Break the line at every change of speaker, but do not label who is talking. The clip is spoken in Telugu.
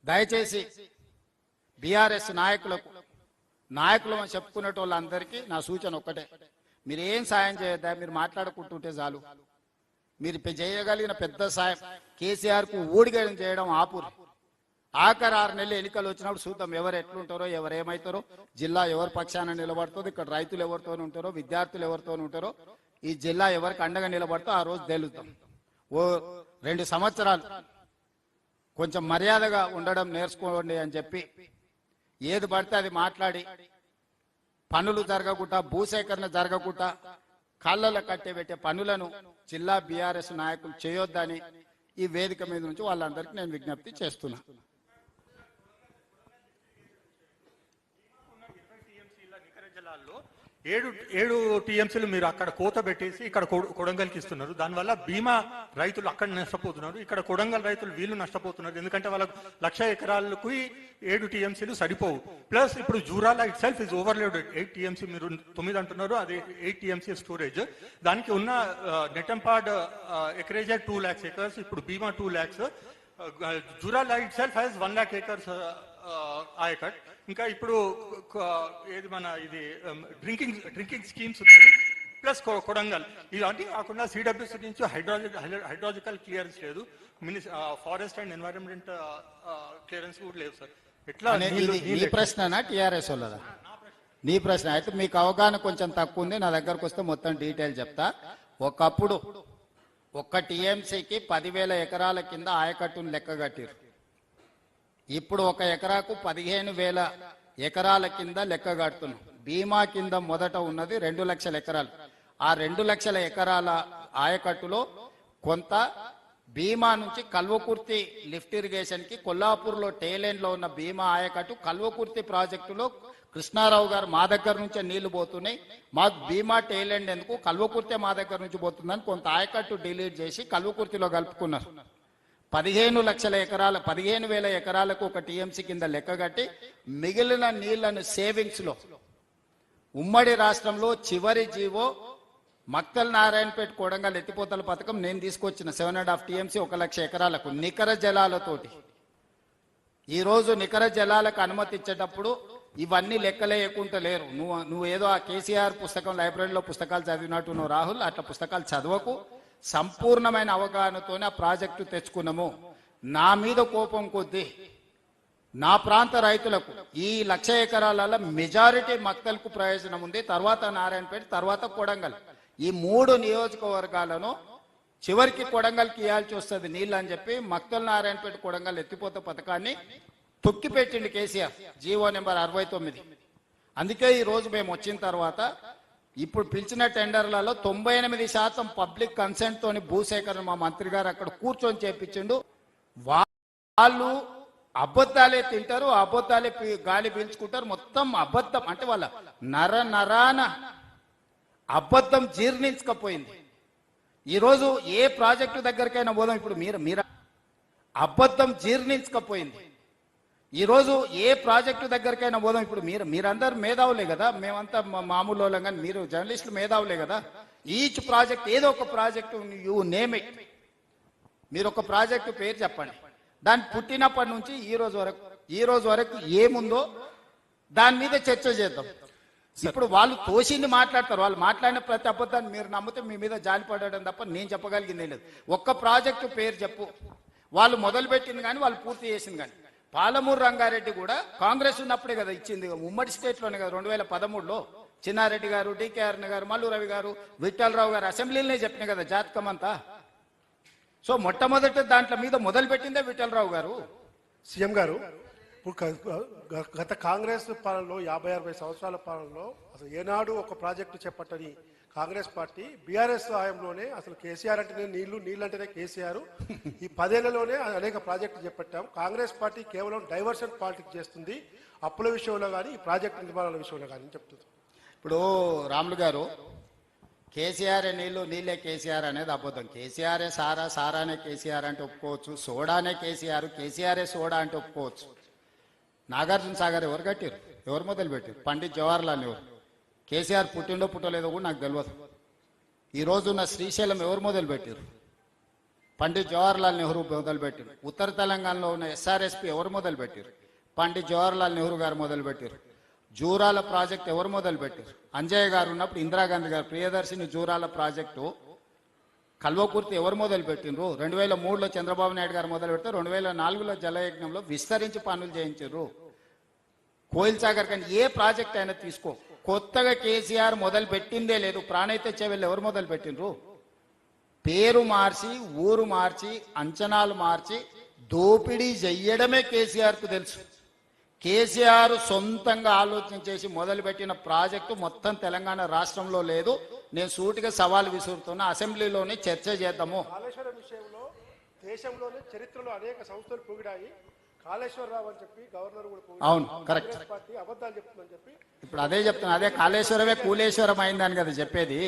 దయచేసి బీఆర్ఎస్ నాయకులు అని చెప్పుకునే వాళ్ళందరికీ నా సూచన ఒక్కటే, మీరు ఏం సాయం చేయొద్దా, మీరు మాట్లాడుకుంటుంటే చాలు. మీరు చేయగలిగిన పెద్ద సాయం కేసీఆర్కు ఊడిగడం చేయడం ఆపురు. ఆఖరి 6 నెలలు ఎన్నికలు వచ్చినప్పుడు చూద్దాం ఎవరు ఎట్లుంటారో, ఎవరు ఏమవుతారో, జిల్లా ఎవరి పక్షాన నిలబడుతుందో, ఇక్కడ రైతులు ఎవరితో ఉంటారో, విద్యార్థులు ఎవరితో ఉంటారో, ఈ జిల్లా ఎవరికి అండగా నిలబడుతో ఆ రోజు తేలుద్దాం. ఓ 2 సంవత్సరాలు కొంచెం మర్యాదగా ఉండడం నేర్చుకోండి అని చెప్పి ఏది పడితే అది మాట్లాడి పనులు జరగకుండా, భూసేకరణ జరగకుండా కాళ్ళలో కట్టెబెట్టే పనులను జిల్లా బీఆర్ఎస్ నాయకులు చేయొద్దని ఈ వేదిక మీద నుంచి వాళ్ళందరికీ నేను విజ్ఞప్తి చేస్తున్నా.
ఏడు టీఎంసీలు మీరు అక్కడ కోత పెట్టేసి ఇక్కడ కొడంగల్కి ఇస్తున్నారు. దానివల్ల బీమా రైతులు అక్కడ నష్టపోతున్నారు, ఇక్కడ కొడంగల్ రైతులు వీళ్ళు నష్టపోతున్నారు. ఎందుకంటే వాళ్ళకు 1,00,000 ఎకరాలకు 7 టీఎంసీలు సరిపోవు. ప్లస్ ఇప్పుడు Jurala it self is overloaded. 8 TMC మీరు 9 అంటున్నారు, అది 8 టీఎంసీ స్టోరేజ్. దానికి ఉన్న నెటంపాడ్ ఎకరేజ్ 2 lakhs acres, ఇప్పుడు బీమా 2 lakhs. Jurala it self has 1 lakh acres ayacut. ఇంకా ఇప్పుడు ఏది మన ఇది డ్రింకింగ్ స్కీమ్స్ ఉన్నాయి, ప్లస్ కొడంగల్. ఇలాంటి కాకుండా సిడబ్ల్యూసీ నుంచి హైడ్రాలజికల్ క్లియరెన్స్ లేదు, ఫారెస్ట్ అండ్ ఎన్వైరన్మెంట్ క్లియరెన్స్ కూడా లేదు సార్. ఎట్లా
నీ ప్రశ్న టిఆర్ఎస్ వాళ్ళదా? నీ ప్రశ్న అయితే మీకు అవగాహన కొంచెం తక్కువ ఉంది. నా దగ్గరకు వస్తే మొత్తం డీటెయిల్ చెప్తా. ఒకప్పుడు 1 టీఎంసీకి 10,000 ఎకరాల కింద ఆయకట్టును లెక్క కట్టిరు. ఇప్పుడు 1 ఎకరాకు 15,000 ఎకరాల కింద లెక్క కడుతున్నాం. బీమా కింద మొదట ఉన్నది 2 లక్షల ఎకరాలు. ఆ 2 లక్షల ఎకరాల ఆయకట్టులో కొంత బీమా నుంచి కల్వకుర్తి లిఫ్ట్ ఇరిగేషన్ కి కొల్లాపూర్లో టేలెన్ లో ఉన్న బీమా ఆయకట్టు కల్వకుర్తి ప్రాజెక్టులో కృష్ణారావు గారు మా దగ్గర నుంచే నీళ్లు పోతున్నాయి, మాకు బీమా టేలెండ్ ఎందుకు, కల్వకుర్తి మా దగ్గర నుంచి పోతుందని కొంత ఆయకట్టు డిలీట్ చేసి కల్వకుర్తిలో కలుపుకున్నారు. 15,000 ఎకరాలకు 1 టీఎంసీ కింద లెక్క కట్టి మిగిలిన నీళ్లను సేవింగ్స్ లో ఉమ్మడి రాష్ట్రంలో చివరి జీవో మక్తల్ నారాయణపేట కొడంగల్ ఎత్తిపోతల పథకం నేను తీసుకొచ్చిన 7.5 టీఎంసీ 1,00,000 ఎకరాలకు నికర జలాలతోటి. ఈ రోజు నికర జలాలకు అనుమతి ఇచ్చేటప్పుడు ఇవన్నీ లెక్కలేయకుండా లేరు. నువ్వు ఏదో ఆ కేసీఆర్ పుస్తకం లైబ్రరీలో పుస్తకాలు చదివినట్టు నువ్వు రాహుల్, అట్లా పుస్తకాలు చదవకు. సంపూర్ణమైన అవగాహనతోనే ఆ ప్రాజెక్టు తెచ్చుకున్నాము. నా మీద కోపం కొద్దీ నా ప్రాంత రైతులకు ఈ 1,00,000 ఎకరాల మెజారిటీ మక్తల్కు ప్రయోజనం ఉంది, తర్వాత నారాయణపేట, తర్వాత కొడంగల్. ఈ 3 నియోజకవర్గాలను చివరికి కొడంగల్కి ఇవ్వాల్సి వస్తుంది నీళ్ళు అని చెప్పి మక్తల్ నారాయణపేట కొడంగల్ ఎత్తిపోత పథకాన్ని తొక్కిపెట్టింది కేసీఆర్, జీవో నెంబర్ 69. అందుకే ఈ రోజు మేము వచ్చిన తర్వాత ఇప్పుడు పిలిచిన టెండర్లలో 98% పబ్లిక్ కన్సెంట్ తోని భూసేకరణ మా మంత్రి గారు అక్కడ కూర్చొని చేపించిండు. వాళ్ళు అబద్ధాలే తింటారు, అబద్ధాలే గాలి పీల్చుకుంటారు. మొత్తం అబద్ధం అంటే వాళ్ళ నరాన అబద్ధం జీర్ణించకపోయింది. ఈరోజు ఏ ప్రాజెక్టు దగ్గరికైనా పోదాం, ఇప్పుడు మీరు అబద్ధం జీర్ణించకపోయింది. ఈరోజు ఏ ప్రాజెక్టు దగ్గరికైనా పోదాం, ఇప్పుడు మీరందరూ మేధావులే కదా, మేమంతా మామూలు వాళ్ళం, కానీ మీరు జర్నలిస్టులు మేధావులే కదా. ఈచ్ ప్రాజెక్ట్ ఏదో ఒక ప్రాజెక్టు యూ నేమ్ ఇట్, మీరు ఒక ప్రాజెక్టు పేరు చెప్పండి, దాన్ని పుట్టినప్పటి నుంచి ఈ రోజు వరకు ఏముందో దాని మీద చర్చ చేద్దాం. ఇప్పుడు వాళ్ళు తోసింది మాట్లాడతారు, వాళ్ళు మాట్లాడిన ప్రతి అబద్ధాన్ని మీరు నమ్మితే మీ మీద జాలి పడడం తప్ప నేను చెప్పగలిగింది లేదు. ఒక్క ప్రాజెక్టు పేరు చెప్పు, వాళ్ళు మొదలుపెట్టింది కానీ వాళ్ళు పూర్తి చేసింది కానీ. పాలమూరు రంగారెడ్డి కూడా కాంగ్రెస్ ఉన్నప్పుడే కదా ఇచ్చింది, ఉమ్మడి స్టేట్లోనే కదా. 2013లో చిన్నారెడ్డి గారు, డికేఆర్ గారు, మల్లు రవి గారు, విఠలరావు గారు అసెంబ్లీలోనే చెప్పినాయి కదా జాతకం అంతా. సో మొట్టమొదటి దాంట్లో మీద మొదలు పెట్టిందే విఠలరావు గారు.
సీఎం గారు, గత కాంగ్రెస్ పాలనలో 50-60 సంవత్సరాల పాలనలో అసలు ఏనాడు ఒక ప్రాజెక్టు చేపట్టని కాంగ్రెస్ పార్టీ బీఆర్ఎస్ హయాంలోనే అసలు కేసీఆర్ అంటేనే నీళ్లు అంటేనే కేసీఆర్, ఈ 10 ఏళ్లలోనే అనేక ప్రాజెక్టులు చేపట్టాం. కాంగ్రెస్ పార్టీ కేవలం డైవర్షన్ పాలిటిక్స్ చేస్తుంది, అప్పుల విషయంలో కానీ ఈ ప్రాజెక్టు నిర్మాణాల విషయంలో కానీ చెప్తుంది.
ఇప్పుడు రాములు గారు, కేసీఆర్ నీళ్ళే కేసీఆర్ అనేది అబద్ధం. కేసీఆరే సారానే కేసీఆర్ అంటే ఒప్పుకోవచ్చు, సోడానే కేసీఆరే సోడా అంటే ఒప్పుకోవచ్చు. నాగార్జున సాగర్ ఎవరు కట్టారు, ఎవరు మొదలు పెట్టారు? పండిత్ జవహర్లాల్ నెహ్రూ. కేసీఆర్ పుట్టిండో పుట్టలేదో కూడా నాకు తెలియదు. ఈ రోజున్న శ్రీశైలం ఎవరు మొదలు పెట్టారు? పండిత్ జవహర్లాల్ నెహ్రూ మొదలుపెట్టారు. ఉత్తర తెలంగాణలో ఉన్న ఎస్ఆర్ఎస్పి ఎవరు మొదలుపెట్టారు? పండిత్ జవహర్లాల్ నెహ్రూ గారు మొదలుపెట్టారు. జూరాల ప్రాజెక్ట్ ఎవరు మొదలుపెట్టారు? అంజయ్య గారు ఉన్నప్పుడు ఇందిరాగాంధీ గారు ప్రియదర్శిని జూరాల ప్రాజెక్టు కల్వకుర్తి ఎవరు మొదలు పెట్టిండ్రు? 2003లో చంద్రబాబు నాయుడు గారు మొదలు పెడితే 2004లో జలయజ్ఞంలో విస్తరించి పనులు చేయించారు. కోయిల్ సాగర్ కానీ ఏ ప్రాజెక్ట్ అయినా తీసుకో, కొత్తగా కేసీఆర్ మొదలు పెట్టిందే లేదు. ప్రాణైతే చెవెళ్ళు ఎవరు మొదలు పెట్టిండ్రు? పేరు మార్చి, ఊరు మార్చి, అంచనాలు మార్చి దోపిడీ చెయ్యడమే కేసీఆర్ కు తెలుసు. కేసీఆర్ సొంతంగా ఆలోచన చేసి మొదలుపెట్టిన ప్రాజెక్టు మొత్తం తెలంగాణ రాష్ట్రంలో లేదు. నేను సూటిగా సవాల్ విసురుతున్నా, అసెంబ్లీలోనే చర్చ చేద్దాము.
కాళేశ్వరం విషయంలో దేశంలోనే చరిత్రలో అనేక సంస్థలు పొగిడాయి. కాళేశ్వరరావు అని చెప్పి గవర్నర్ కూడా పొగిడారు.
అవును, కరెక్ట్.
కాంగ్రెస్ పార్టీ అబద్ధాలు చెప్తుందని చెప్పి
ఇప్పుడు అదే చెప్తున్నా, అదే కాళేశ్వరమే కూలేశ్వరం అయిందని కదా చెప్పేది.